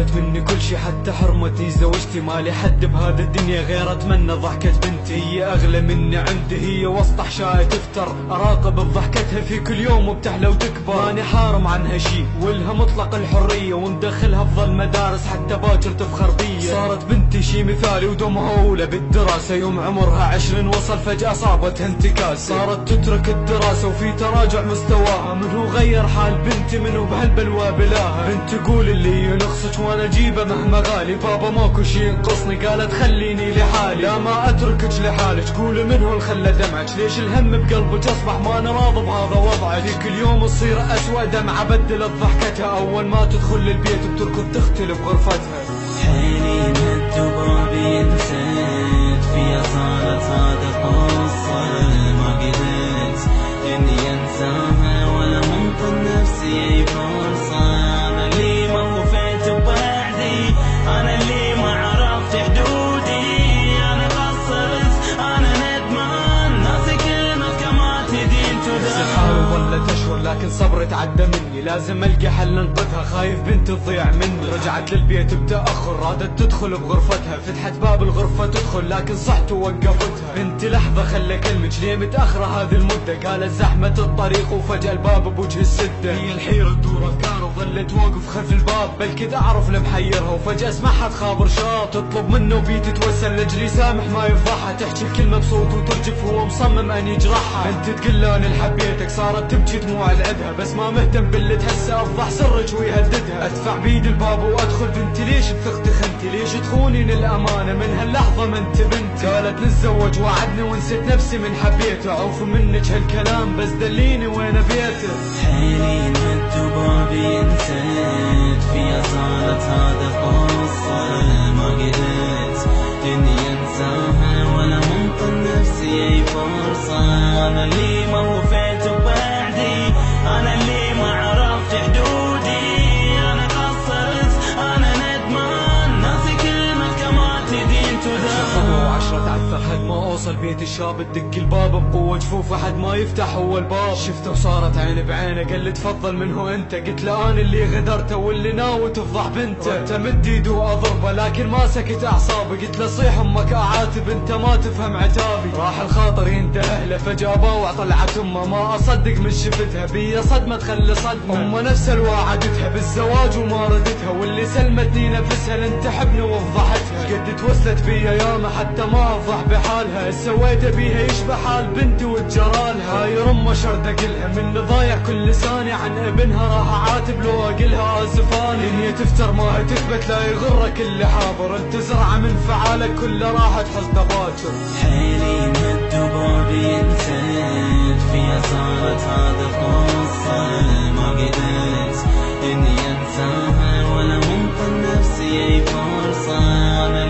اخذت مني كل شي حتى حرمتي زوجتي، مالي حد بهذا الدنيا غير اتمنى ضحكة بنتي. هي اغلى مني عندي، هي وسط احشائي تفتر، اراقب بضحكتها في كل يوم وبتحلى وتكبر. ماني حارم عنها شي والها مطلق الحرية، ومدخلها افضل مدارس حتى باكر تفخر بيا. صارت بنتي شي مثالي ودمها اولى بالدراسة، يوم عمرها 20 وصل فجأة صابتها انتكاسة. صارت تترك الدراسة وفي تراجع مستواها، منو غير حال بنتي منو بهالبلوى بلاها. بنت تقول اللي ينقصك وانا اجيبه مهما غالي، بابا ماكو شي ينقصني، قالت خليني لحالي. لا ما اتركك لحالك، قولي منو الخلى دمعك، ليش الهم بقلبك اصبح ما انا راضي بهذا وضعك. في كل يوم تصير اسوأ دمعة بدلت ضحكتها، اول ما تدخل البيت بتركض تختلف غرفتها. حيلي مد وبابي نسيت فيها صارت هذا قصة، ما قدرت اني انساها ولا منطن نفسي اي فرصة. انا اللي ما وفيت بوعدي، انا اللي ما عرفت حدودي، انا قصرت انا ندمان، ناسي كلمة كما تدين سحاوي ظلت اشهر لكن صبري تعدى مني، لازم القى حل انقذها، خايف بنت تضيع مني. رجعت للبيت بتاخر، رادت تدخل بغرفتها، فتحت باب الغرفة تدخل لكن صحت ووقفتها. بنتي لحظة خلى كلمك ليه متاخرة هذه المدة، قالت زحمة الطريق وفجأة الباب بوجه السدة. هي الحيرة تدور افكار وظلت واقف خلف الباب، بل كنت اعرف لمحيرها وفجأة اسمعها تخابر شاب، تطلب منه بي تتوسل لجلي سامح ما يفضحها، تحكي الكلمة بصوت وترجف وهو مصمم ان يجرحها. بنتي تقول انا اللي حبيتك، صارت تبكي دموع العدها، بس ما مهتم باللي تحسه افضح سرك ويهددها. ادفع بيد الباب وادخل، بنتي ليش بثقتي خنتي، ليش تخونين الامانة من هاللحظة ما انت بنتي. قالت نتزوج وعدني ونسيت نفسي من حبيته، عوف منك هالكلام بس دليني وين بيته. حيلي مد وبابي نسيت فيها صارت هذا قصة، ما قدرت اني انساها ولا منطن نفسي اي فرصة. انا اللي ما وفيت بوعدي، انا اللي ما عرفت حدودي، انا قصرت انا ندمان، ناسي كلمة كما تدين تدان. وعشرة تعثر حد ما اوصل بيت الشاب، تدق الباب بقوة جفوف حد ما يفتح هو الباب. شفته وصارت عين بعينه، قال لي تفضل من هو انت، قلت له انا اللي غدرته واللي ناوي تفضح بنته. انت مد ايده واضربه لكن ما سكت اعصابي، قلت له صيح امك اعاتب انت ما تفهم عتابي. راح الخاطر ينتهى له فجأة باوع طلعت امه، ما اصدق من شفتها، بيا صدمة تخلي صدمة. امه نفسها اللي وعدتها بالزواج وما ردتها، واللي سلمتني نفسها لن تحبني وفضحتها. قد توسلت بيا ياما حتى ما افضح بحالها، سويت بيها يشبه حال بنتي وتجرالها. هاي رمى شرد اقلها من ضايع كل لساني، عن ابنها راح اعاتب لو اقلها اسفاني. ان هي تفتر ما هي تثبت لا يغرك اللي حاضر، انت زرعة من فعالك كله راح تحصد باكر. حيلي مد وبابي نسيت فيها صارت هذا قصة، ما قدرت اني انساها ولا منطن نفسي اي فرصة. انا